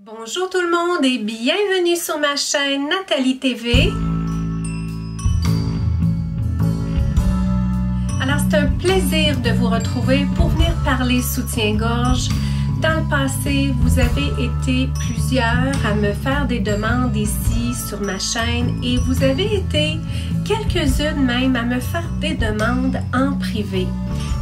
Bonjour tout le monde et bienvenue sur ma chaîne Nathalie TV. Alors c'est un plaisir de vous retrouver pour venir parler soutien-gorge. Dans le passé, vous avez été plusieurs à me faire des demandes ici sur ma chaîne et vous avez été quelques-unes même à me faire des demandes en privé.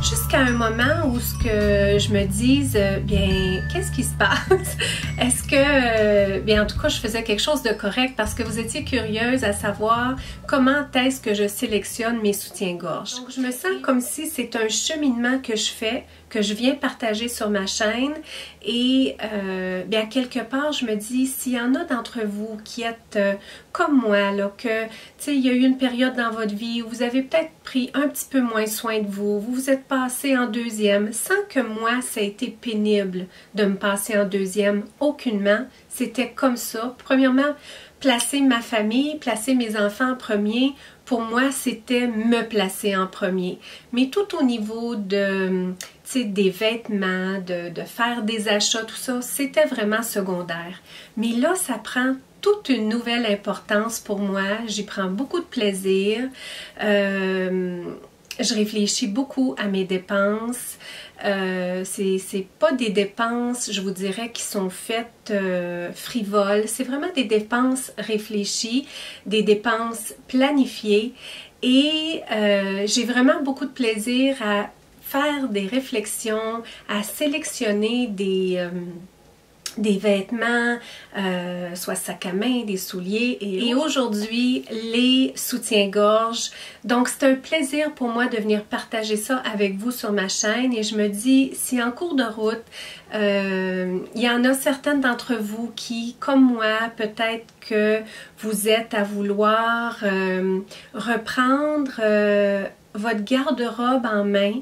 Jusqu'à un moment où je me dise, bien, qu'est-ce qui se passe? Est-ce que, bien, en tout cas, je faisais quelque chose de correct parce que vous étiez curieuse à savoir comment est-ce que je sélectionne mes soutiens-gorge. Donc, je me sens comme si c'est un cheminement que je fais, que je viens partager sur ma chaîne et, bien, quelque part, je me dis, s'il y en a d'entre vous qui êtes comme moi, là, que, tu sais, il y a eu une période dans votre vie où vous avez peut-être pris un petit peu moins soin de vous, vous vous êtes passé en deuxième, sans que moi, ça a été pénible de me passer en deuxième, aucunement, c'était comme ça. Premièrement, placer ma famille, placer mes enfants en premier, pour moi, c'était me placer en premier. Mais tout au niveau de, tu sais, des vêtements, de faire des achats, tout ça, c'était vraiment secondaire. Mais là, ça prend toute une nouvelle importance pour moi. J'y prends beaucoup de plaisir. Je réfléchis beaucoup à mes dépenses. C'est pas des dépenses, je vous dirais, qui sont faites frivoles. C'est vraiment des dépenses réfléchies, des dépenses planifiées. Et j'ai vraiment beaucoup de plaisir à faire des réflexions, à sélectionner des vêtements, soit sac à main, des souliers et aujourd'hui les soutiens-gorge. Donc c'est un plaisir pour moi de venir partager ça avec vous sur ma chaîne et je me dis si en cours de route il y en a certaines d'entre vous qui, comme moi, peut-être que vous êtes à vouloir reprendre votre garde-robe en main,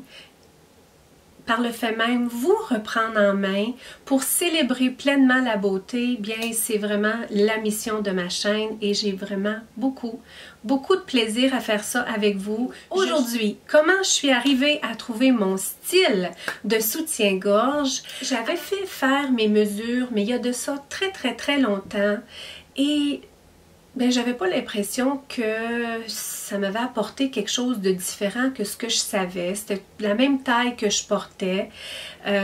par le fait même, vous reprendre en main pour célébrer pleinement la beauté, bien c'est vraiment la mission de ma chaîne et j'ai vraiment beaucoup de plaisir à faire ça avec vous. Aujourd'hui, comment je suis arrivée à trouver mon style de soutien-gorge? J'avais fait faire mes mesures, mais il y a de ça très longtemps et ben, j'avais pas l'impression que ça m'avait apporté quelque chose de différent que ce que je savais. C'était la même taille que je portais.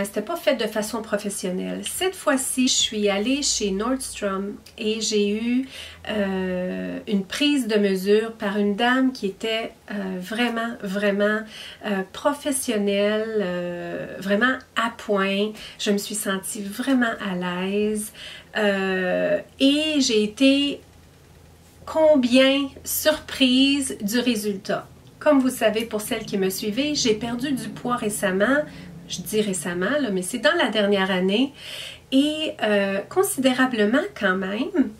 C'était pas fait de façon professionnelle. Cette fois-ci, je suis allée chez Nordstrom et j'ai eu une prise de mesure par une dame qui était vraiment professionnelle, vraiment à point. Je me suis sentie vraiment à l'aise et j'ai été combien surprise du résultat. Comme vous savez, pour celles qui me suivez, j'ai perdu du poids récemment. Je dis récemment, là, mais c'est dans la dernière année. Et considérablement quand même.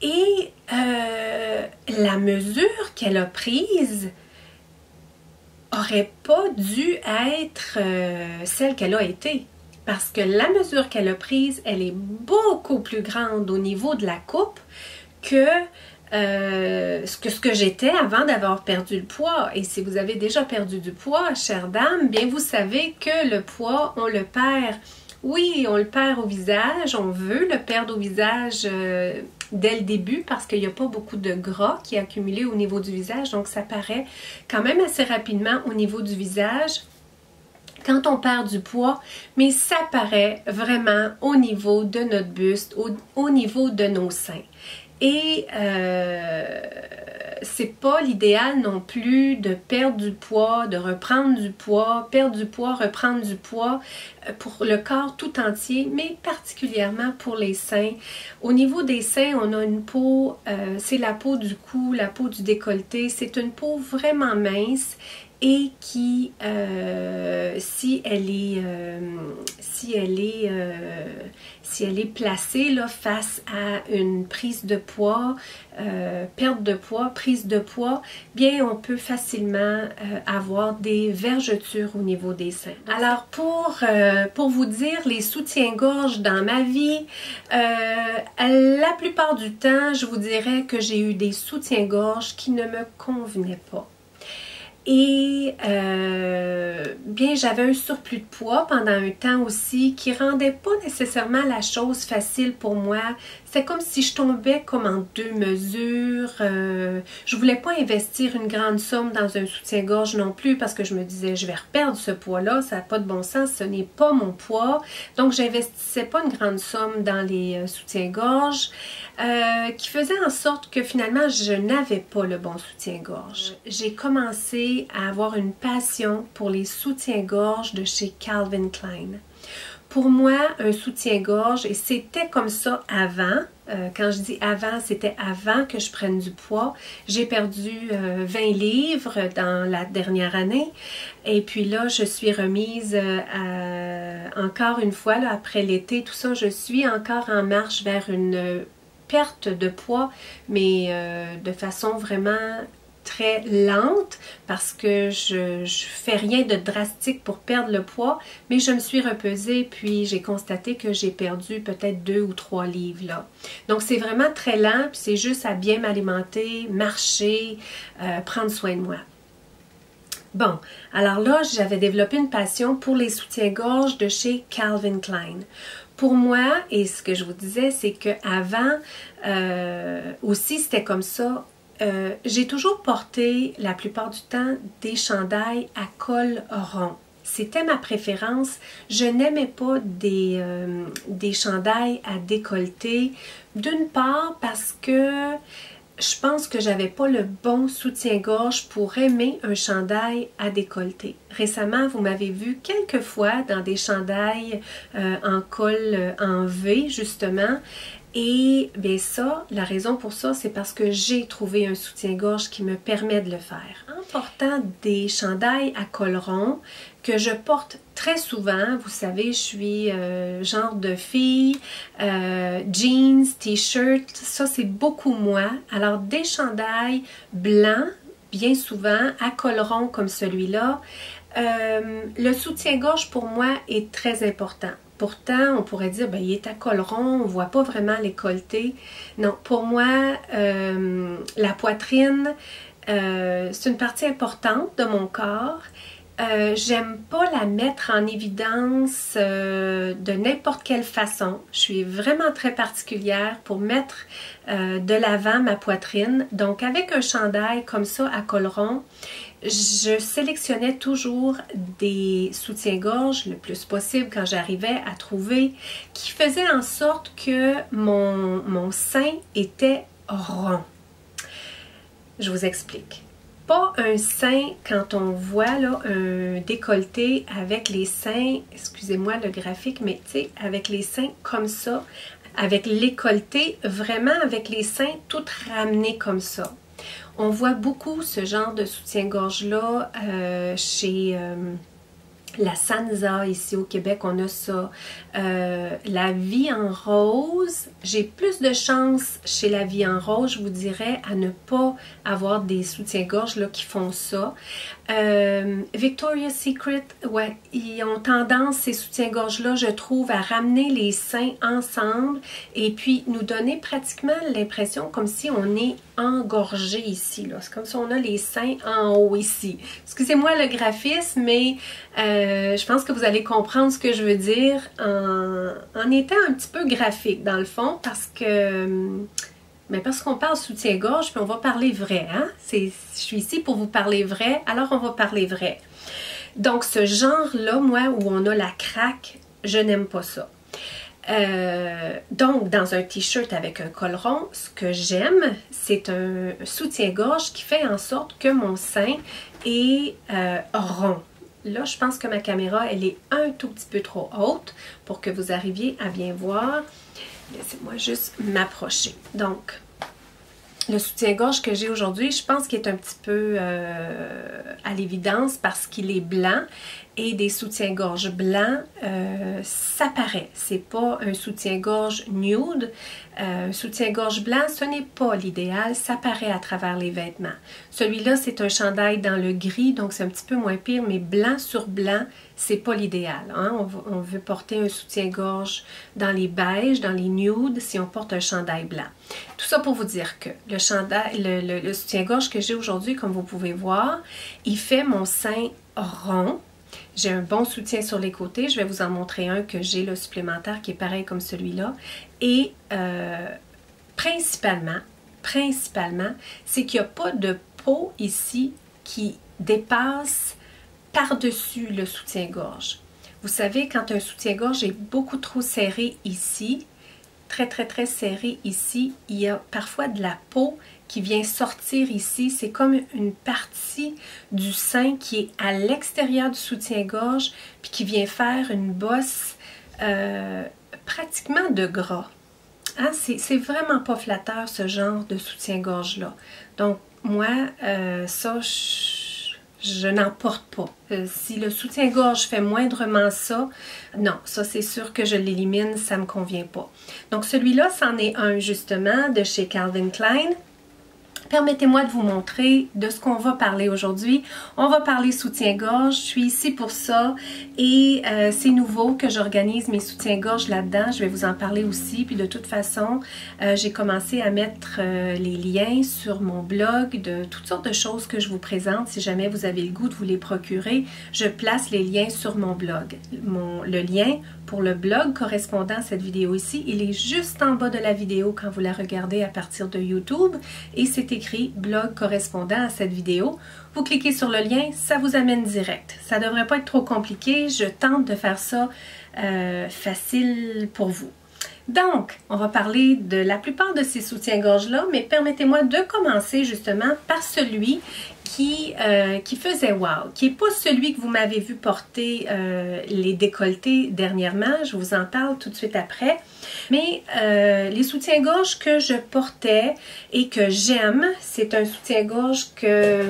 Et la mesure qu'elle a prise aurait pas dû être celle qu'elle a été. Parce que la mesure qu'elle a prise, elle est beaucoup plus grande au niveau de la coupe que ce que j'étais avant d'avoir perdu le poids. Et si vous avez déjà perdu du poids, chère dame, bien vous savez que le poids, on le perd. Oui, on le perd au visage, on veut le perdre au visage dès le début parce qu'il n'y a pas beaucoup de gras qui est accumulé au niveau du visage, donc ça paraît quand même assez rapidement au niveau du visage quand on perd du poids, mais ça paraît vraiment au niveau de notre buste, au niveau de nos seins. Et c'est pas l'idéal non plus de perdre du poids, de reprendre du poids, perdre du poids, reprendre du poids pour le corps tout entier, mais particulièrement pour les seins. Au niveau des seins, on a une peau, c'est la peau du cou, la peau du décolleté, c'est une peau vraiment mince et qui, si elle est placée là, face à une prise de poids, perte de poids, prise de poids, bien on peut facilement avoir des vergetures au niveau des seins. Alors pour vous dire, les soutiens-gorge dans ma vie, la plupart du temps, je vous dirais que j'ai eu des soutiens-gorge qui ne me convenaient pas. Et bien, j'avais un surplus de poids pendant un temps aussi qui rendait pas nécessairement la chose facile pour moi. C'est comme si je tombais comme en deux mesures. Je voulais pas investir une grande somme dans un soutien-gorge non plus parce que je me disais je vais reperdre ce poids-là, ça n'a pas de bon sens, ce n'est pas mon poids. Donc, j'investissais pas une grande somme dans les soutiens-gorge qui faisait en sorte que finalement, je n'avais pas le bon soutien-gorge. J'ai commencé à avoir une passion pour les soutiens-gorge de chez Calvin Klein. Pour moi, un soutien-gorge, et c'était comme ça avant, quand je dis avant, c'était avant que je prenne du poids. J'ai perdu 20 livres dans la dernière année. Et puis là, je suis remise encore une fois, là, après l'été, tout ça, je suis encore en marche vers une perte de poids, mais de façon vraiment très lente parce que je fais rien de drastique pour perdre le poids, mais je me suis repesée puis j'ai constaté que j'ai perdu peut-être 2 ou 3 livres là. Donc c'est vraiment très lent puis c'est juste à bien m'alimenter, marcher, prendre soin de moi. Bon, alors là, j'avais développé une passion pour les soutiens-gorge de chez Calvin Klein. Pour moi, et ce que je vous disais, c'est qu'avant, aussi c'était comme ça, j'ai toujours porté la plupart du temps des chandails à col rond. C'était ma préférence. Je n'aimais pas des chandails à décolleté. D'une part parce que je pense que j'avais pas le bon soutien-gorge pour aimer un chandail à décolleté. Récemment, vous m'avez vu quelques fois dans des chandails en col en V, justement. Et bien ça, la raison pour ça, c'est parce que j'ai trouvé un soutien-gorge qui me permet de le faire. En portant des chandails à col rond que je porte très souvent, vous savez, je suis genre de fille, jeans, t-shirt, ça c'est beaucoup moi. Alors des chandails blancs, bien souvent, à col rond comme celui-là, le soutien-gorge pour moi est très important. Pourtant, on pourrait dire, ben, il est à col rond, on ne voit pas vraiment l'écolleté. Non, pour moi, la poitrine, c'est une partie importante de mon corps. J'aime pas la mettre en évidence de n'importe quelle façon. Je suis vraiment très particulière pour mettre de l'avant ma poitrine. Donc, avec un chandail comme ça à col rond, je sélectionnais toujours des soutiens-gorge le plus possible quand j'arrivais à trouver qui faisaient en sorte que mon sein était rond. Je vous explique. Pas un sein quand on voit là, un décolleté avec les seins, excusez-moi le graphique, mais tu sais, avec les seins comme ça, avec l'écolleté, vraiment avec les seins tout ramenés comme ça. On voit beaucoup ce genre de soutien-gorge-là chez la Sansa, ici au Québec, on a ça. La Vie en rose, j'ai plus de chance chez la Vie en rose, je vous dirais, à ne pas avoir des soutiens-gorge qui font ça. Victoria's Secret, ouais, ils ont tendance, ces soutiens-gorge-là, je trouve, à ramener les seins ensemble et puis nous donner pratiquement l'impression comme si on est engorgé ici. C'est comme si on a les seins en haut ici. Excusez-moi le graphisme, mais je pense que vous allez comprendre ce que je veux dire en étant un petit peu graphique dans le fond parce que... Mais parce qu'on parle soutien-gorge, puis on va parler vrai, hein? Je suis ici pour vous parler vrai, alors on va parler vrai. Donc, ce genre-là, moi, où on a la craque, je n'aime pas ça. Donc, dans un t-shirt avec un col rond, ce que j'aime, c'est un soutien-gorge qui fait en sorte que mon sein est rond. Là, je pense que ma caméra, elle est un tout petit peu trop haute pour que vous arriviez à bien voir. Laissez-moi juste m'approcher. Donc, le soutien-gorge que j'ai aujourd'hui, je pense qu'il est un petit peu à l'évidence parce qu'il est blanc et des soutiens-gorge blancs, ça paraît. C'est pas un soutien-gorge nude. Un soutien-gorge blanc, ce n'est pas l'idéal. Ça paraît à travers les vêtements. Celui-là, c'est un chandail dans le gris, donc c'est un petit peu moins pire, mais blanc sur blanc, c'est pas l'idéal. Hein? On veut porter un soutien-gorge dans les beiges, dans les nudes, si on porte un chandail blanc. Tout ça pour vous dire que le soutien-gorge que j'ai aujourd'hui, comme vous pouvez voir, il fait mon sein rond. J'ai un bon soutien sur les côtés. Je vais vous en montrer un que j'ai, le supplémentaire, qui est pareil comme celui-là. Et principalement, c'est qu'il n'y a pas de peau ici qui dépasse par-dessus le soutien-gorge. Vous savez, quand un soutien-gorge est beaucoup trop serré ici, très serré ici, il y a parfois de la peau qui vient sortir ici. C'est comme une partie du sein qui est à l'extérieur du soutien-gorge puis qui vient faire une bosse pratiquement de gras. Hein? C'est vraiment pas flatteur ce genre de soutien-gorge-là. Donc moi, ça, je n'en porte pas. Si le soutien-gorge fait moindrement ça, non, ça c'est sûr que je l'élimine, ça ne me convient pas. Donc celui-là, c'en est un justement de chez Calvin Klein. Permettez-moi de vous montrer de ce qu'on va parler aujourd'hui. On va parler soutien-gorge, je suis ici pour ça et c'est nouveau que j'organise mes soutiens-gorge là-dedans. Je vais vous en parler aussi. Puis de toute façon, j'ai commencé à mettre les liens sur mon blog de toutes sortes de choses que je vous présente. Si jamais vous avez le goût de vous les procurer, je place les liens sur mon blog. Le lien pour le blog correspondant à cette vidéo ici, il est juste en bas de la vidéo quand vous la regardez à partir de YouTube et c'est écrit blog correspondant à cette vidéo. Vous cliquez sur le lien, ça vous amène direct. Ça ne devrait pas être trop compliqué, je tente de faire ça facile pour vous. Donc, on va parler de la plupart de ces soutiens-gorge-là, mais permettez-moi de commencer justement par celui qui faisait wow, qui n'est pas celui que vous m'avez vu porter les décolletés dernièrement, je vous en parle tout de suite après, mais les soutiens-gorge que je portais et que j'aime, c'est un soutien-gorge que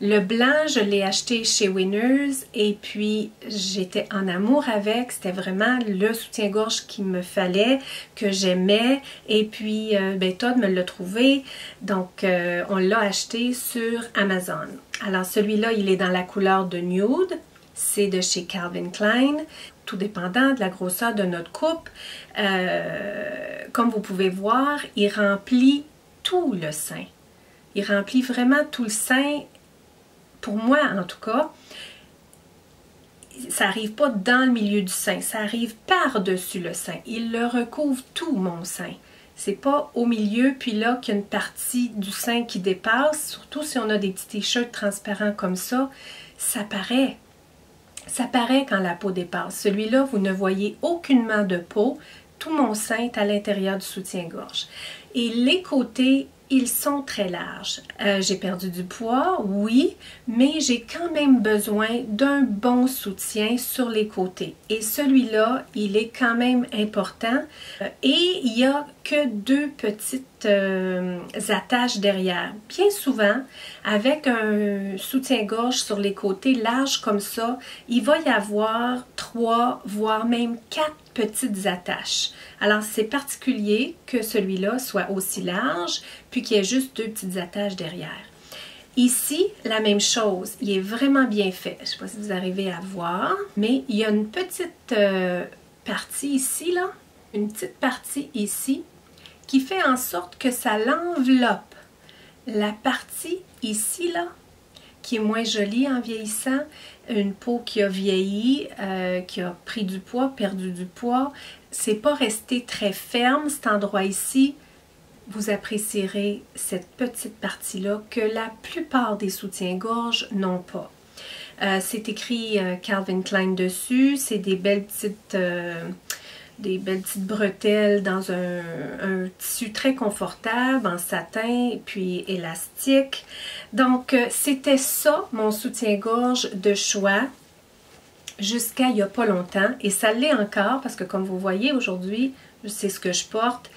le blanc, je l'ai acheté chez Winners et puis j'étais en amour avec, c'était vraiment le soutien-gorge qu'il me fallait, que j'aimais et puis ben, Todd me l'a trouvé, donc on l'a acheté sur Amazon. Alors celui-là, il est dans la couleur de nude, c'est de chez Calvin Klein, tout dépendant de la grosseur de notre coupe. Comme vous pouvez voir, il remplit tout le sein. Il remplit vraiment tout le sein, pour moi en tout cas. Ça n'arrive pas dans le milieu du sein, ça arrive par-dessus le sein. Il le recouvre tout mon sein. C'est pas au milieu, puis là qu'il y a une partie du sein qui dépasse, surtout si on a des petits t-shirts transparents comme ça, ça paraît. Ça paraît quand la peau dépasse. Celui-là, vous ne voyez aucunement de peau. Tout mon sein est à l'intérieur du soutien-gorge. Et les côtés, ils sont très larges. J'ai perdu du poids, oui, mais j'ai quand même besoin d'un bon soutien sur les côtés. Et celui-là, il est quand même important. Et il n'y a que deux petites attaches derrière. Bien souvent, avec un soutien-gorge sur les côtés large comme ça, il va y avoir 3, voire même 4 petites attaches. Alors, c'est particulier que celui-là soit aussi large, puis qu'il y ait juste 2 petites attaches derrière. Ici, la même chose. Il est vraiment bien fait. Je ne sais pas si vous arrivez à voir, mais il y a une petite partie ici, là, une petite partie ici, qui fait en sorte que ça l'enveloppe. La partie ici, là, qui est moins jolie en vieillissant, une peau qui a vieilli, qui a pris du poids, perdu du poids, c'est pas resté très ferme cet endroit ici. Vous apprécierez cette petite partie-là que la plupart des soutiens-gorge n'ont pas. C'est écrit Calvin Klein dessus, c'est des belles petites bretelles dans un tissu très confortable, en satin, puis élastique. Donc, c'était ça, mon soutien-gorge de choix, jusqu'à il n'y a pas longtemps. Et ça l'est encore, parce que comme vous voyez, aujourd'hui, c'est ce que je porte,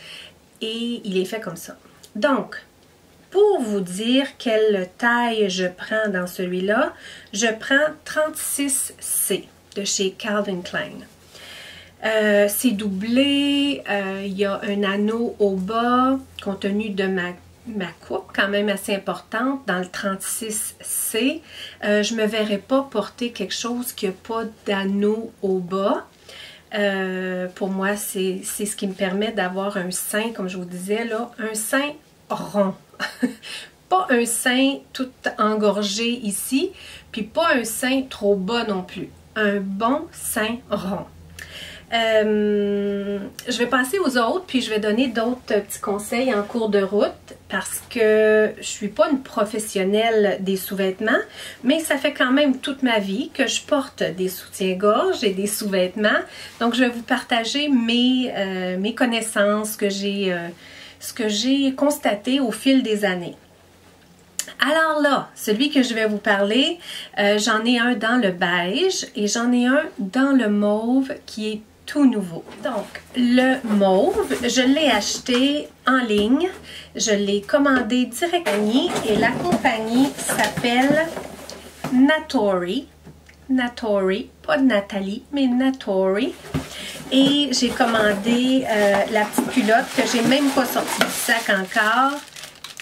et il est fait comme ça. Donc, pour vous dire quelle taille je prends dans celui-là, je prends 36C de chez Calvin Klein. C'est doublé, il y a un anneau au bas, compte tenu de ma coupe quand même assez importante dans le 36C. Je ne me verrais pas porter quelque chose qui n'a pas d'anneau au bas. Pour moi, c'est ce qui me permet d'avoir un sein, comme je vous disais, là, un sein rond. Pas un sein tout engorgé ici, puis pas un sein trop bas non plus. Un bon sein rond. Je vais passer aux autres, puis je vais donner d'autres petits conseils en cours de route parce que je suis pas une professionnelle des sous-vêtements, mais ça fait quand même toute ma vie que je porte des soutiens-gorge et des sous-vêtements. Donc, je vais vous partager mes connaissances, ce que j'ai constaté au fil des années. Alors là, celui que je vais vous parler, j'en ai un dans le beige et j'en ai un dans le mauve qui est tout nouveau. Donc, le mauve, je l'ai acheté en ligne. Je l'ai commandé directement et la compagnie s'appelle Natori. Natori, pas de Nathalie, mais Natori. Et j'ai commandé la petite culotte que j'ai même pas sortie du sac encore,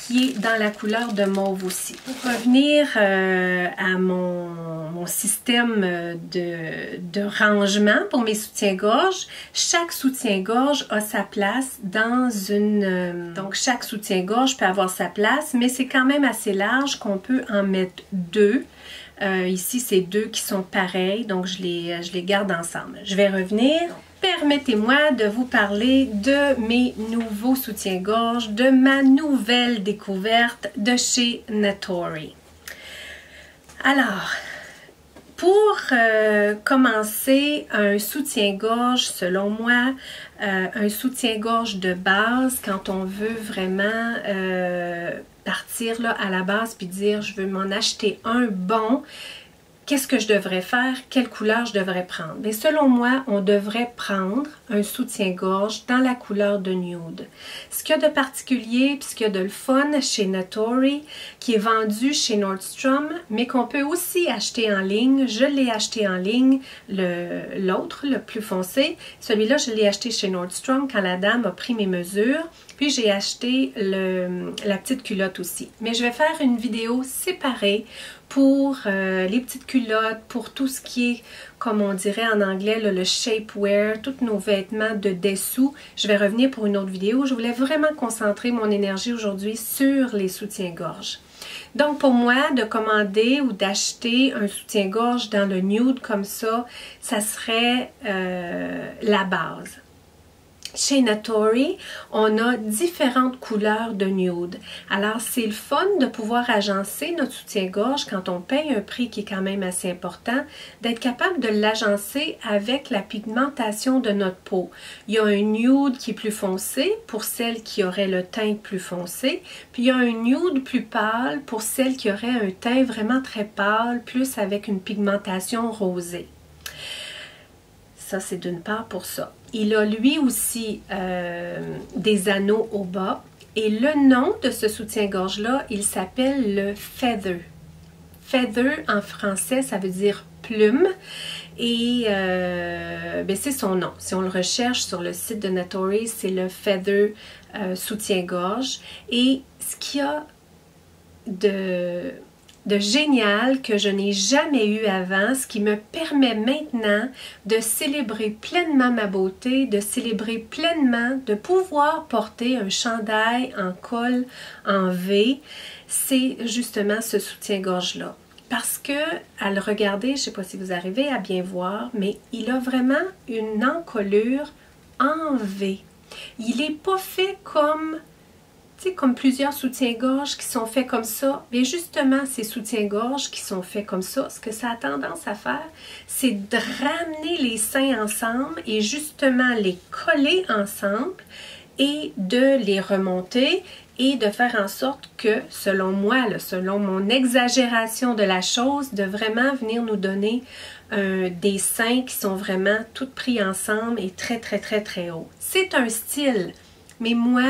qui est dans la couleur de mauve aussi. Pour revenir à mon système de rangement pour mes soutiens-gorge, chaque soutien-gorge a sa place dans une... donc chaque soutien-gorge peut avoir sa place, mais c'est quand même assez large qu'on peut en mettre deux. Ici, c'est deux qui sont pareils, donc je les garde ensemble. Je vais revenir. Permettez-moi de vous parler de mes nouveaux soutiens-gorge, de ma nouvelle découverte de chez Natori. Alors, pour commencer un soutien-gorge, selon moi, un soutien-gorge de base, quand on veut vraiment partir là, à la base puis dire je veux m'en acheter un bon, qu'est-ce que je devrais faire? Quelle couleur je devrais prendre? Mais selon moi, on devrait prendre un soutien-gorge dans la couleur de nude. Ce qu'il y a de particulier, puis ce qu'il y a de le fun chez Natori, qui est vendu chez Nordstrom, mais qu'on peut aussi acheter en ligne. Je l'ai acheté en ligne, l'autre, le plus foncé. Celui-là, je l'ai acheté chez Nordstrom quand la dame a pris mes mesures. Puis j'ai acheté la petite culotte aussi. Mais je vais faire une vidéo séparée pour les petites culottes, pour tout ce qui est, comme on dirait en anglais, là, le shapewear, tous nos vêtements de dessous. Je vais revenir pour une autre vidéo. Je voulais vraiment concentrer mon énergie aujourd'hui sur les soutiens-gorge. Donc pour moi, de commander ou d'acheter un soutien-gorge dans le nude comme ça serait la base. Chez Natori, on a différentes couleurs de nude. Alors, c'est le fun de pouvoir agencer notre soutien-gorge quand on paye un prix qui est quand même assez important, d'être capable de l'agencer avec la pigmentation de notre peau. Il y a un nude qui est plus foncé pour celles qui auraient le teint plus foncé, puis il y a un nude plus pâle pour celles qui auraient un teint vraiment très pâle, plus avec une pigmentation rosée. Ça, c'est d'une part pour ça. Il a lui aussi des anneaux au bas. Et le nom de ce soutien-gorge-là, il s'appelle le Feather. Feather, en français, ça veut dire plume. Et c'est son nom. Si on le recherche sur le site de Natori, c'est le Feather soutien-gorge. Et ce qu'il y a de génial que je n'ai jamais eu avant, ce qui me permet maintenant de célébrer pleinement ma beauté, de célébrer pleinement, de pouvoir porter un chandail en col en V, c'est justement ce soutien-gorge-là. Parce que, à le regarder, je ne sais pas si vous arrivez à bien voir, mais il a vraiment une encolure en V. Il n'est pas fait comme plusieurs soutiens-gorge qui sont faits comme ça. Mais justement, ces soutiens-gorge qui sont faits comme ça, ce que ça a tendance à faire, c'est de ramener les seins ensemble et justement les coller ensemble et de les remonter et de faire en sorte que, selon moi, selon mon exagération de la chose, de vraiment venir nous donner des seins qui sont vraiment tous pris ensemble et très, très, très, très hauts. C'est un style, mais moi,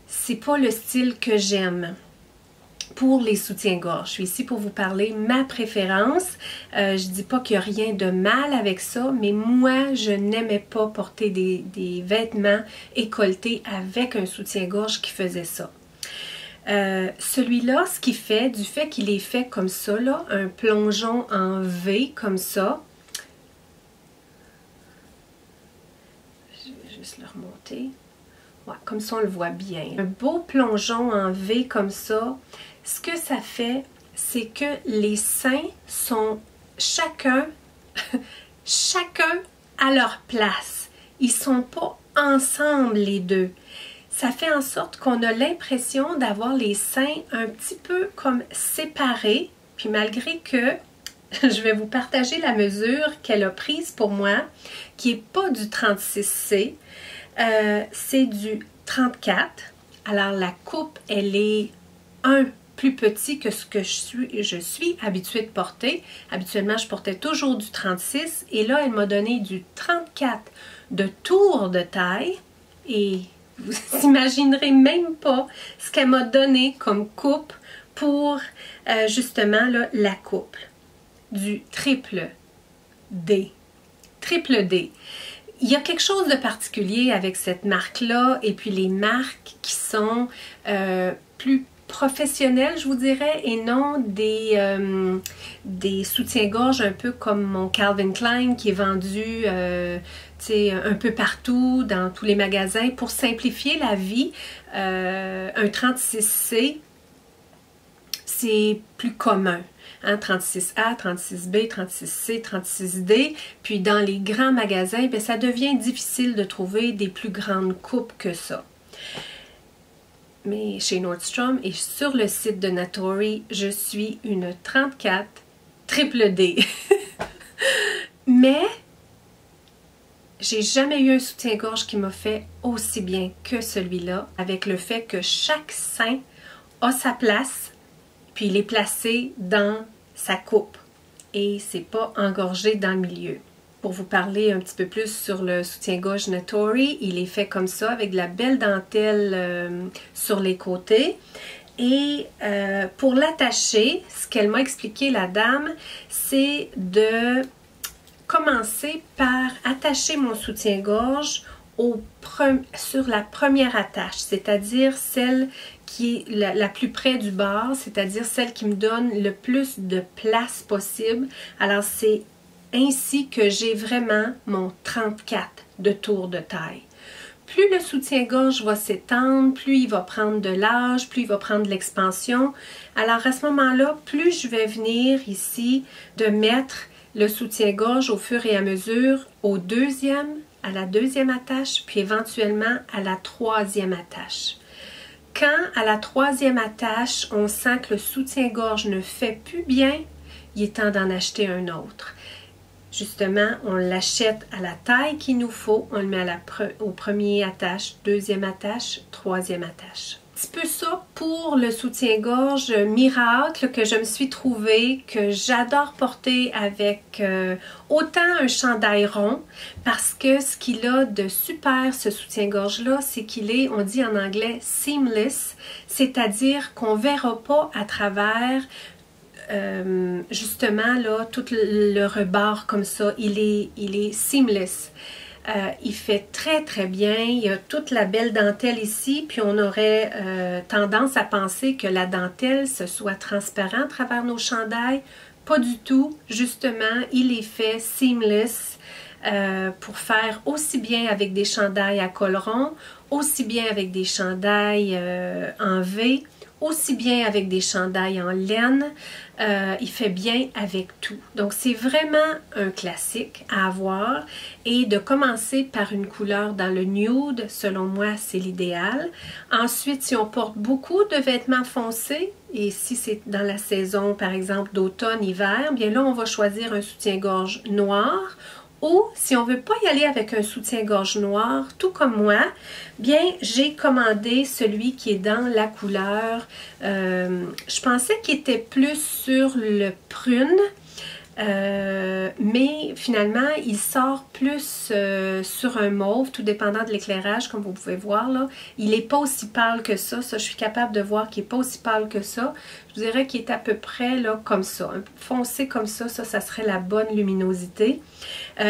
c'est pas le style que j'aime. pour les soutiens-gorge. Je suis ici pour vous parler ma préférence. Je dis pas qu'il n'y a rien de mal avec ça, mais moi, je n'aimais pas porter des vêtements écolletés avec un soutien-gorge qui faisait ça. Celui-là, ce qu'il fait, du fait qu'il est fait comme ça, là, un plongeon en V comme ça. Je vais juste le remonter. Ouais, comme ça, on le voit bien. Un beau plongeon en V comme ça. Ce que ça fait, c'est que les seins sont chacun à leur place. Ils sont pas ensemble les deux. Ça fait en sorte qu'on a l'impression d'avoir les seins un petit peu comme séparés. Puis malgré que je vais vous partager la mesure qu'elle a prise pour moi, qui n'est pas du 36C, c'est du 34. Alors la coupe, elle est plus petit que ce que je suis habituée de porter. Habituellement, je portais toujours du 36 et là, elle m'a donné du 34 de tour de taille et vous imaginerez même pas ce qu'elle m'a donné comme coupe pour justement là, la coupe du triple D. Triple D. Il y a quelque chose de particulier avec cette marque-là et puis les marques qui sont plus professionnels, je vous dirais, et non des soutiens-gorge un peu comme mon Calvin Klein qui est vendu un peu partout, dans tous les magasins. Pour simplifier la vie, un 36C, c'est plus commun. Hein, 36A, 36B, 36C, 36D. Puis dans les grands magasins, bien, ça devient difficile de trouver des plus grandes coupes que ça. Mais chez Nordstrom et sur le site de Natori, je suis une 34 triple D. Mais j'ai jamais eu un soutien-gorge qui m'a fait aussi bien que celui-là, avec le fait que chaque sein a sa place, puis il est placé dans sa coupe et c'est pas engorgé dans le milieu. Pour vous parler un petit peu plus sur le soutien-gorge Natori, il est fait comme ça, avec de la belle dentelle sur les côtés. Et pour l'attacher, ce qu'elle m'a expliqué, la dame, c'est de commencer par attacher mon soutien-gorge sur la première attache, c'est-à-dire celle qui est la plus près du bord, c'est-à-dire celle qui me donne le plus de place possible. Alors, c'est ainsi que j'ai vraiment mon 34 de tour de taille. Plus le soutien-gorge va s'étendre, plus il va prendre de l'âge, plus il va prendre de l'expansion. Alors, à ce moment-là, plus je vais venir ici de mettre le soutien-gorge au fur et à mesure à la deuxième attache, puis éventuellement à la troisième attache. Quand à la troisième attache, on sent que le soutien-gorge ne fait plus bien, il est temps d'en acheter un autre. Justement, on l'achète à la taille qu'il nous faut, on le met au premier attache, deuxième attache, troisième attache. Un petit peu ça pour le soutien-gorge miracle que je me suis trouvé, que j'adore porter avec autant un chandail rond, parce que ce qu'il a de super, ce soutien-gorge-là, c'est qu'il est, on dit en anglais, seamless, c'est-à-dire qu'on ne verra pas à travers justement là, tout le rebord comme ça. Il est seamless. Il fait très très bien, il y a toute la belle dentelle ici, puis on aurait tendance à penser que la dentelle ce soit transparent à travers nos chandails. Pas du tout, justement, il est fait seamless pour faire aussi bien avec des chandails à col rond, aussi bien avec des chandails en V, aussi bien avec des chandails en laine. Il fait bien avec tout. Donc, c'est vraiment un classique à avoir. Et de commencer par une couleur dans le nude, selon moi, c'est l'idéal. Ensuite, si on porte beaucoup de vêtements foncés, et si c'est dans la saison, par exemple, d'automne, hiver, bien là, on va choisir un soutien-gorge noir. Ou, si on ne veut pas y aller avec un soutien-gorge noir, tout comme moi, bien, j'ai commandé celui qui est dans la couleur, je pensais qu'il était plus sur le prune, Mais finalement, il sort plus sur un mauve, tout dépendant de l'éclairage, comme vous pouvez voir là. Il n'est pas aussi pâle que ça. Ça, je suis capable de voir qu'il n'est pas aussi pâle que ça. Je vous dirais qu'il est à peu près là, comme ça. Un peu foncé comme ça, ça serait la bonne luminosité.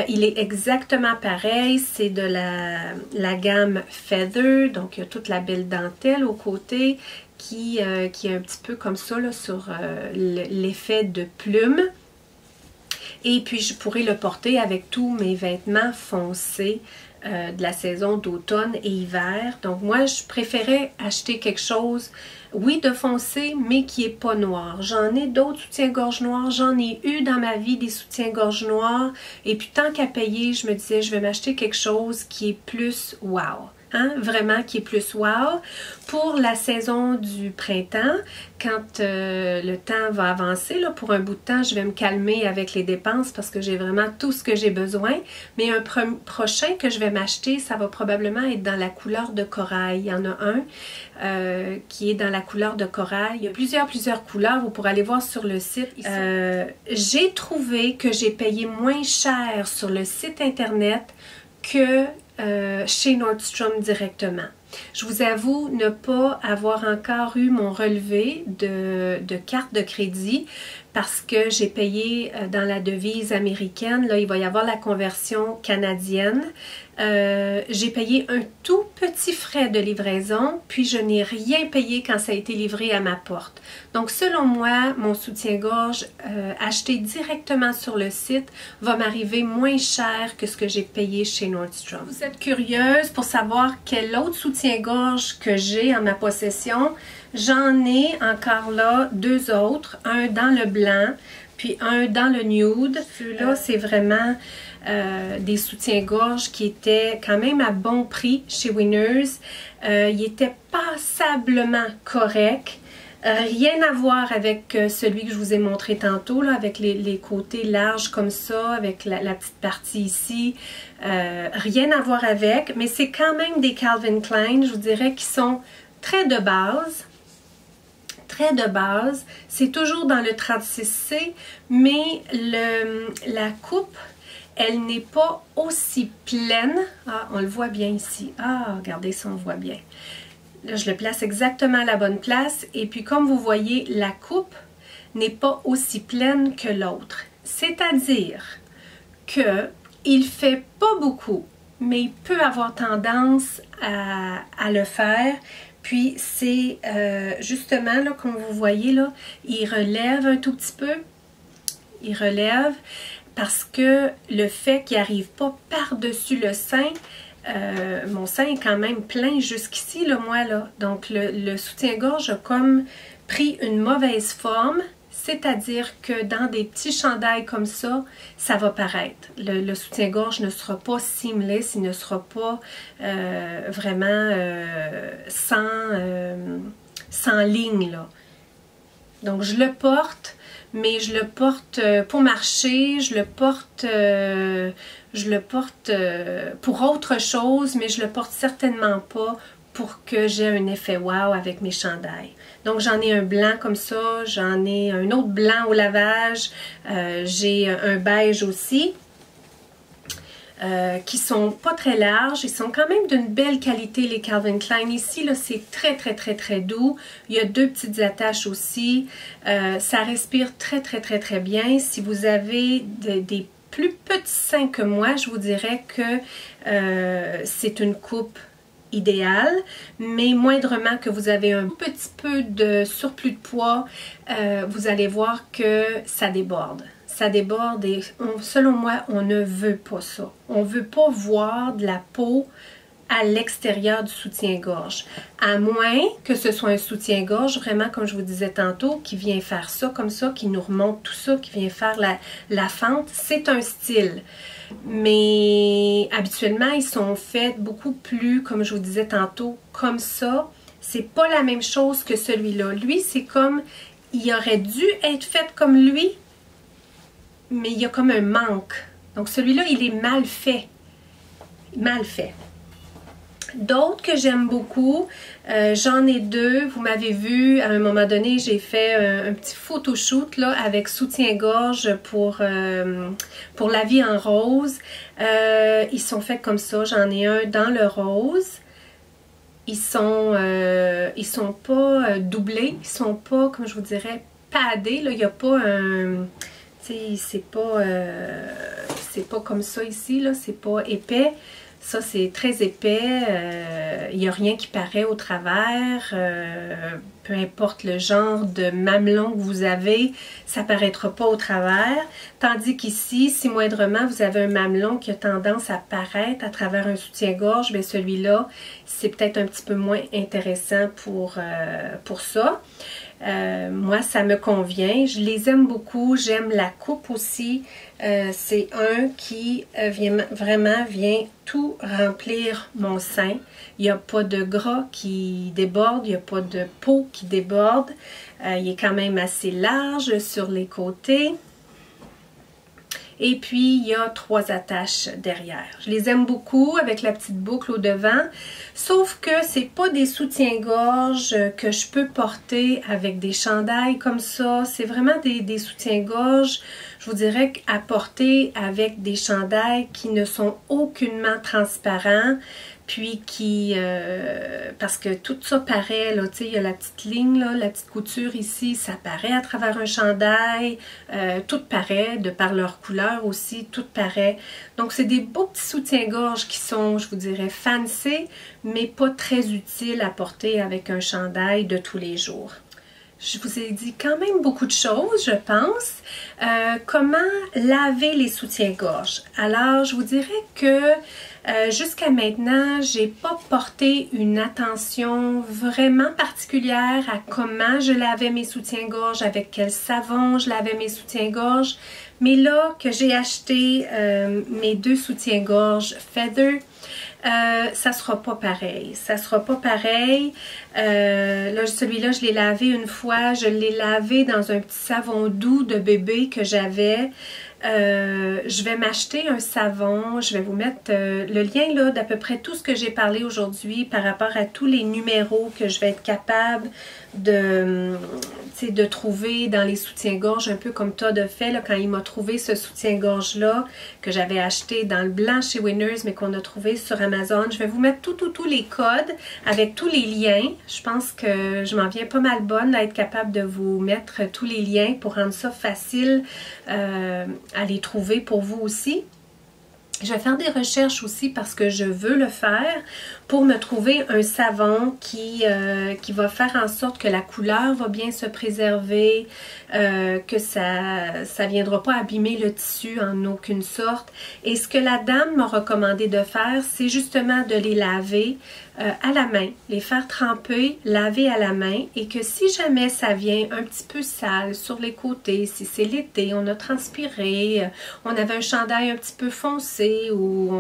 Il est exactement pareil. C'est de la gamme Feather. Donc, il y a toute la belle dentelle au côté qui est un petit peu comme ça là, sur l'effet de plume. Et puis, je pourrais le porter avec tous mes vêtements foncés de la saison d'automne et hiver. Donc, moi, je préférais acheter quelque chose, oui, de foncé, mais qui n'est pas noir. J'en ai d'autres soutiens-gorge noirs. J'en ai eu dans ma vie des soutiens-gorge noirs. Et puis, tant qu'à payer, je me disais, je vais m'acheter quelque chose qui est plus wow. Hein, vraiment qui est plus wow. Pour la saison du printemps, quand le temps va avancer, là, pour un bout de temps, je vais me calmer avec les dépenses parce que j'ai vraiment tout ce que j'ai besoin. Mais un prochain que je vais m'acheter, ça va probablement être dans la couleur de corail. Il y en a un qui est dans la couleur de corail. Il y a plusieurs couleurs. Vous pourrez aller voir sur le site. J'ai trouvé que j'ai payé moins cher sur le site internet que chez Nordstrom directement. Je vous avoue ne pas avoir encore eu mon relevé de carte de crédit parce que j'ai payé dans la devise américaine. Là, il va y avoir la conversion canadienne. J'ai payé un tout petit frais de livraison, puis je n'ai rien payé quand ça a été livré à ma porte. Donc, selon moi, mon soutien-gorge acheté directement sur le site va m'arriver moins cher que ce que j'ai payé chez Nordstrom. Vous êtes curieuse pour savoir quel autre soutien-gorge que j'ai en ma possession? J'en ai encore là deux autres, un dans le blanc, puis un dans le nude. Celui-là, c'est vraiment des soutiens-gorge qui étaient quand même à bon prix chez Winners. Il était passablement correct. Rien à voir avec celui que je vous ai montré tantôt, là, avec les côtés larges comme ça, avec la petite partie ici. Rien à voir avec, mais c'est quand même des Calvin Klein, je vous dirais, qui sont très de base. Très de base. C'est toujours dans le 36C, mais la coupe, elle n'est pas aussi pleine. Ah, on le voit bien ici. Ah, regardez ça, on voit bien. Là, je le place exactement à la bonne place. Et puis, comme vous voyez, la coupe n'est pas aussi pleine que l'autre. C'est-à-dire qu'il fait pas beaucoup, mais il peut avoir tendance à le faire. Puis, c'est justement, là, comme vous voyez, là, il relève un tout petit peu. Il relève parce que le fait qu'il n'arrive pas par-dessus le sein, mon sein est quand même plein jusqu'ici, là, moi, là. Donc, le soutien-gorge a comme pris une mauvaise forme, c'est-à-dire que dans des petits chandails comme ça, ça va paraître. Le soutien-gorge ne sera pas seamless, il ne sera pas vraiment sans ligne, là. Donc, je le porte, mais je le porte pour marcher, je le porte pour autre chose, mais je le porte certainement pas pour que j'ai un effet wow avec mes chandails. Donc, j'en ai un blanc comme ça, j'en ai un autre blanc au lavage, j'ai un beige aussi, qui sont pas très larges. Ils sont quand même d'une belle qualité, les Calvin Klein. Ici, là, c'est très, très, très, très doux. Il y a deux petites attaches aussi. Ça respire très, très, très, très bien. Si vous avez des plus petits seins que moi, je vous dirais que c'est une coupe idéale, mais moindrement que vous avez un petit peu de surplus de poids, vous allez voir que ça déborde. Ça déborde et selon moi, on ne veut pas ça. On ne veut pas voir de la peau à l'extérieur du soutien-gorge. À moins que ce soit un soutien-gorge, vraiment comme je vous disais tantôt, qui vient faire ça comme ça, qui nous remonte tout ça, qui vient faire la fente. C'est un style. Mais habituellement, ils sont faits beaucoup plus, comme je vous disais tantôt, comme ça. C'est pas la même chose que celui-là. Lui, c'est comme, il aurait dû être fait comme lui, mais il y a comme un manque. Donc celui-là, il est mal fait. Mal fait. D'autres que j'aime beaucoup, j'en ai deux. Vous m'avez vu, à un moment donné, j'ai fait un petit photoshoot là, avec soutien-gorge pour la vie en rose. Ils sont faits comme ça. J'en ai un dans le rose. Ils sont pas doublés. Ils sont pas, comme je vous dirais, padés. Là. Il n'y a pas un... c'est pas comme ça ici. Là. C'est pas épais. Ça, c'est très épais, il n'y a rien qui paraît au travers, peu importe le genre de mamelon que vous avez, ça ne paraîtra pas au travers. Tandis qu'ici, si moindrement vous avez un mamelon qui a tendance à paraître à travers un soutien-gorge, bien celui-là, c'est peut-être un petit peu moins intéressant pour ça. Moi, ça me convient. Je les aime beaucoup. J'aime la coupe aussi. C'est un qui vraiment vient tout remplir mon sein. Il n'y a pas de gras qui déborde. Il n'y a pas de peau qui déborde. Il est quand même assez large sur les côtés. Et puis, il y a 3 attaches derrière. Je les aime beaucoup avec la petite boucle au devant. Sauf que c'est pas des soutiens-gorge que je peux porter avec des chandails comme ça. C'est vraiment des soutiens-gorge, je vous dirais, à porter avec des chandails qui ne sont aucunement transparents. Puis qui, parce que tout ça paraît, là, tu sais, il y a la petite ligne, là, la petite couture ici, ça paraît à travers un chandail, tout paraît, de par leur couleur aussi, tout paraît. Donc, c'est des beaux petits soutiens-gorge qui sont, je vous dirais, fancy, mais pas très utiles à porter avec un chandail de tous les jours. Je vous ai dit quand même beaucoup de choses, je pense. Comment laver les soutiens-gorge? Alors, je vous dirais que jusqu'à maintenant, j'ai pas porté une attention vraiment particulière à comment je lavais mes soutiens-gorge, avec quel savon je lavais mes soutiens-gorge. Mais là que j'ai acheté mes 2 soutiens-gorge Feather, ça sera pas pareil. Ça sera pas pareil. Là, celui-là, je l'ai lavé une fois. Je l'ai lavé dans un petit savon doux de bébé que j'avais. Je vais m'acheter un savon. Je vais vous mettre le lien là d'à peu près tout ce que j'ai parlé aujourd'hui par rapport à tous les numéros que je vais être capable de trouver dans les soutiens-gorge, un peu comme Todd a fait là, quand il m'a trouvé ce soutien-gorge-là que j'avais acheté dans le blanc chez Winners, mais qu'on a trouvé sur Amazon. Je vais vous mettre tous les codes avec tous les liens. Je pense que je m'en viens pas mal bonne à être capable de vous mettre tous les liens pour rendre ça facile à les trouver pour vous aussi. Je vais faire des recherches aussi parce que je veux le faire pour me trouver un savon qui va faire en sorte que la couleur va bien se préserver, que ça viendra pas abîmer le tissu en aucune sorte. Et ce que la dame m'a recommandé de faire, c'est justement de les laver à la main, les faire tremper, laver à la main, et que si jamais ça vient un petit peu sale sur les côtés, si c'est l'été, on a transpiré, on avait un chandail un petit peu foncé ou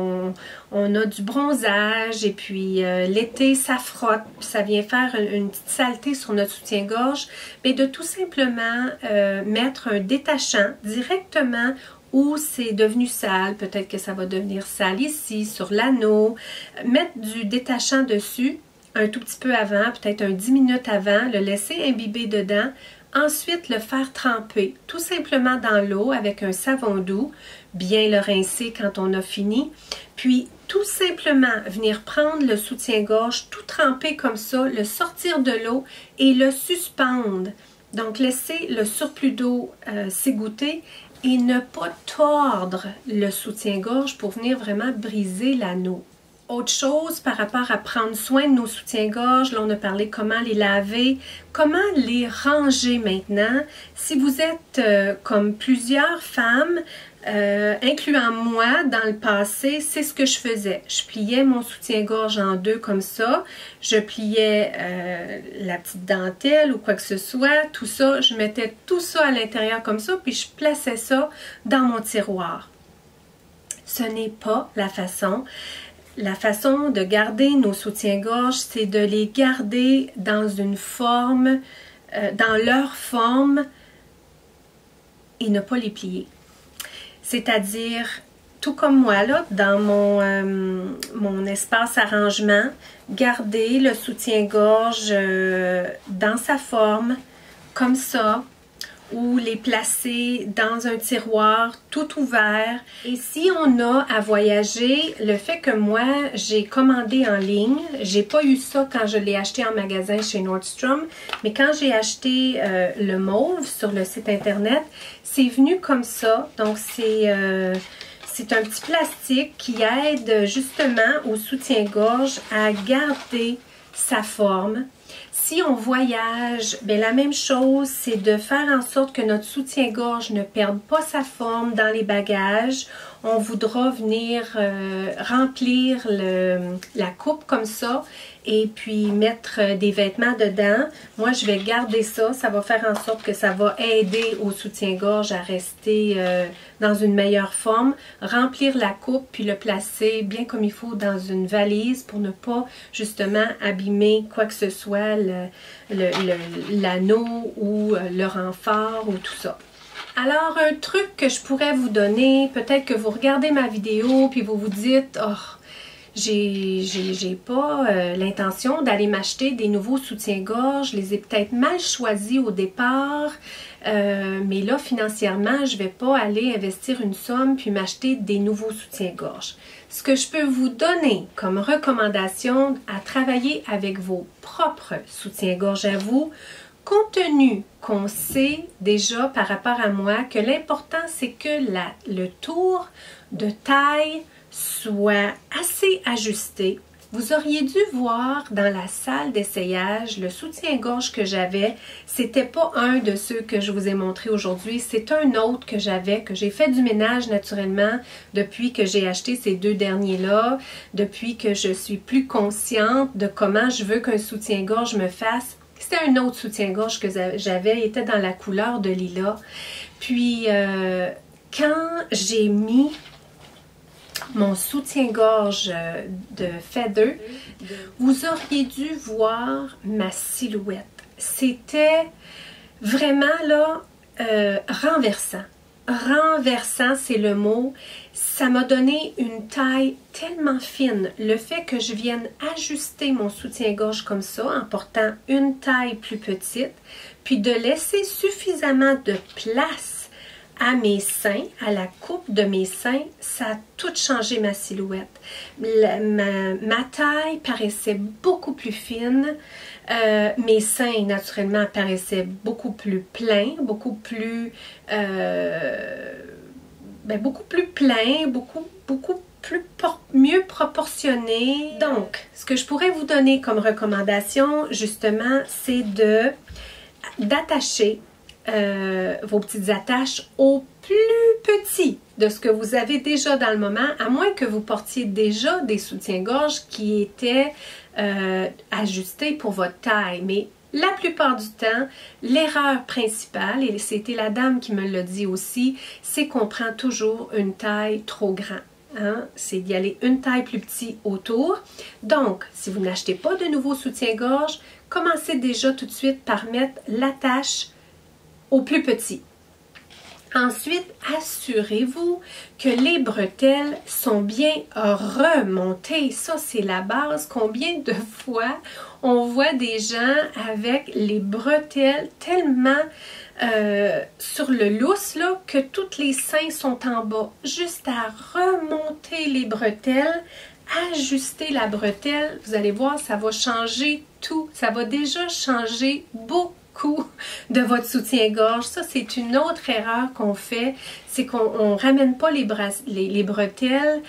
on a du bronzage et puis l'été ça frotte, puis ça vient faire une petite saleté sur notre soutien-gorge, mais de tout simplement mettre un détachant directement où c'est devenu sale, peut-être que ça va devenir sale ici, sur l'anneau, mettre du détachant dessus un tout petit peu avant, peut-être un 10 minutes avant, le laisser imbiber dedans, ensuite le faire tremper tout simplement dans l'eau avec un savon doux, bien le rincer quand on a fini, puis tout simplement venir prendre le soutien-gorge tout trempé comme ça, le sortir de l'eau et le suspendre. Donc laisser le surplus d'eau s'égoutter et ne pas tordre le soutien-gorge pour venir vraiment briser l'anneau. Autre chose par rapport à prendre soin de nos soutiens-gorge, là on a parlé comment les laver, comment les ranger maintenant. Si vous êtes comme plusieurs femmes, incluant moi dans le passé, c'est ce que je faisais. Je pliais mon soutien-gorge en 2 comme ça, je pliais la petite dentelle ou quoi que ce soit, tout ça, je mettais tout ça à l'intérieur comme ça, puis je plaçais ça dans mon tiroir. Ce n'est pas la façon. La façon de garder nos soutiens-gorge, c'est de les garder dans une forme, dans leur forme et ne pas les plier. C'est-à-dire tout comme moi, là, dans mon espace arrangement, garder le soutien-gorge dans sa forme, comme ça, ou les placer dans un tiroir tout ouvert. Et si on a à voyager, le fait que moi, j'ai commandé en ligne, j'ai pas eu ça quand je l'ai acheté en magasin chez Nordstrom, mais quand j'ai acheté le mauve sur le site internet, c'est venu comme ça. Donc c'est un petit plastique qui aide justement au soutien-gorge à garder sa forme. Si on voyage, bien, la même chose, c'est de faire en sorte que notre soutien-gorge ne perde pas sa forme dans les bagages. On voudra venir remplir la coupe comme ça et puis mettre des vêtements dedans. Moi, je vais garder ça. Ça va faire en sorte que ça va aider au soutien-gorge à rester dans une meilleure forme. Remplir la coupe puis le placer bien comme il faut dans une valise pour ne pas justement abîmer quoi que ce soit, l'anneau ou le renfort ou tout ça. Alors, un truc que je pourrais vous donner, peut-être que vous regardez ma vidéo puis vous vous dites « Oh, j'ai pas l'intention d'aller m'acheter des nouveaux soutiens-gorge, je les ai peut-être mal choisis au départ, mais là, financièrement, je vais pas aller investir une somme puis m'acheter des nouveaux soutiens-gorge. » Ce que je peux vous donner comme recommandation à travailler avec vos propres soutiens-gorge à vous, compte tenu qu'on sait déjà par rapport à moi que l'important c'est que le tour de taille soit assez ajusté. Vous auriez dû voir dans la salle d'essayage le soutien-gorge que j'avais. C'était pas un de ceux que je vous ai montré aujourd'hui, c'est un autre que j'avais, que j'ai fait du ménage naturellement depuis que j'ai acheté ces deux derniers-là, depuis que je suis plus consciente de comment je veux qu'un soutien-gorge me fasse. C'était un autre soutien-gorge que j'avais, il était dans la couleur de lilas. Puis, quand j'ai mis mon soutien-gorge de Feather, vous auriez dû voir ma silhouette. C'était vraiment là, renversant. Renversant, c'est le mot. Ça m'a donné une taille tellement fine. Le fait que je vienne ajuster mon soutien-gorge comme ça, en portant une taille plus petite, puis de laisser suffisamment de place à mes seins, à la coupe de mes seins, ça a tout changé ma silhouette. Ma taille paraissait beaucoup plus fine. Mes seins, naturellement, paraissaient beaucoup plus pleins, beaucoup plus pleins, beaucoup plus mieux proportionnés. Donc, ce que je pourrais vous donner comme recommandation, justement, c'est d'attacher vos petites attaches au plus petit de ce que vous avez déjà dans le moment, à moins que vous portiez déjà des soutiens-gorge qui étaient ajustés pour votre taille. Mais la plupart du temps, l'erreur principale, et c'était la dame qui me l'a dit aussi, c'est qu'on prend toujours une taille trop grande. Hein? C'est d'y aller une taille plus petite autour. Donc, si vous n'achetez pas de nouveaux soutiens-gorge, commencez déjà tout de suite par mettre l'attache au plus petit. Ensuite, assurez-vous que les bretelles sont bien remontées. Ça, c'est la base. Combien de fois on voit des gens avec les bretelles tellement sur le lousse là, que tous les seins sont en bas. Juste à remonter les bretelles, ajuster la bretelle, vous allez voir, ça va changer tout. Ça va déjà changer beaucoup de votre soutien-gorge. Ça, c'est une autre erreur qu'on fait, c'est qu'on ne ramène pas les bretelles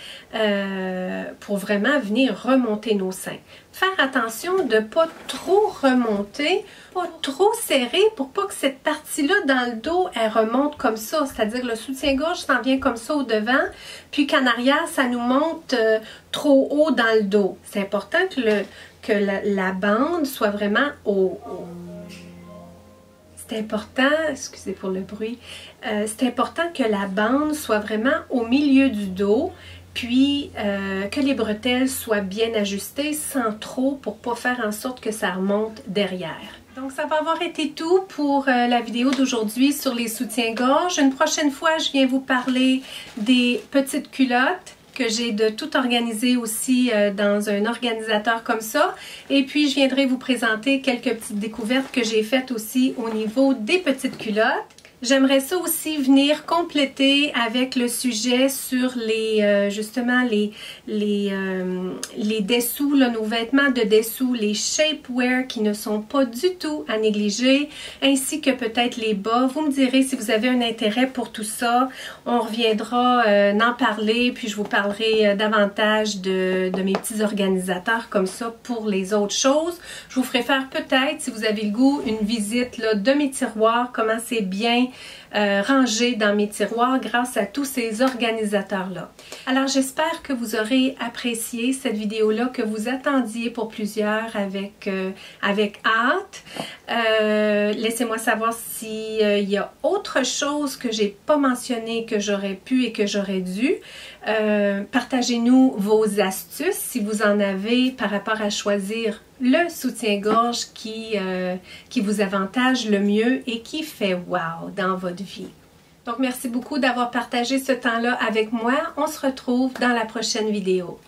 pour vraiment venir remonter nos seins. Faire attention de ne pas trop remonter, pas trop serrer pour pas que cette partie-là dans le dos, elle remonte comme ça. C'est-à-dire le soutien-gorge s'en vient comme ça au devant, puis qu'en arrière, ça nous monte trop haut dans le dos. C'est important que la bande soit vraiment c'est important, excusez pour le bruit, c'est important que la bande soit vraiment au milieu du dos, puis que les bretelles soient bien ajustées sans trop pour pas faire en sorte que ça remonte derrière. Donc ça va avoir été tout pour la vidéo d'aujourd'hui sur les soutiens-gorge. Une prochaine fois, je viens vous parler des petites culottes que j'ai de tout organiser aussi dans un organisateur comme ça. Et puis, je viendrai vous présenter quelques petites découvertes que j'ai faites aussi au niveau des petites culottes. J'aimerais ça aussi venir compléter avec le sujet sur les justement les dessous, là, nos vêtements de dessous, les shapewear qui ne sont pas du tout à négliger, ainsi que peut-être les bas. Vous me direz si vous avez un intérêt pour tout ça. On reviendra en parler, puis je vous parlerai davantage de mes petits organisateurs comme ça pour les autres choses. Je vous ferai faire peut-être, si vous avez le goût, une visite là, de mes tiroirs, comment c'est bien rangé dans mes tiroirs grâce à tous ces organisateurs-là. Alors j'espère que vous aurez apprécié cette vidéo-là, que vous attendiez pour plusieurs avec hâte. Laissez-moi savoir s'il y a autre chose que j'ai pas mentionné, que j'aurais pu et que j'aurais dû. Partagez-nous vos astuces si vous en avez par rapport à choisir le soutien-gorge qui vous avantage le mieux et qui fait wow dans votre vie. Donc merci beaucoup d'avoir partagé ce temps-là avec moi. On se retrouve dans la prochaine vidéo.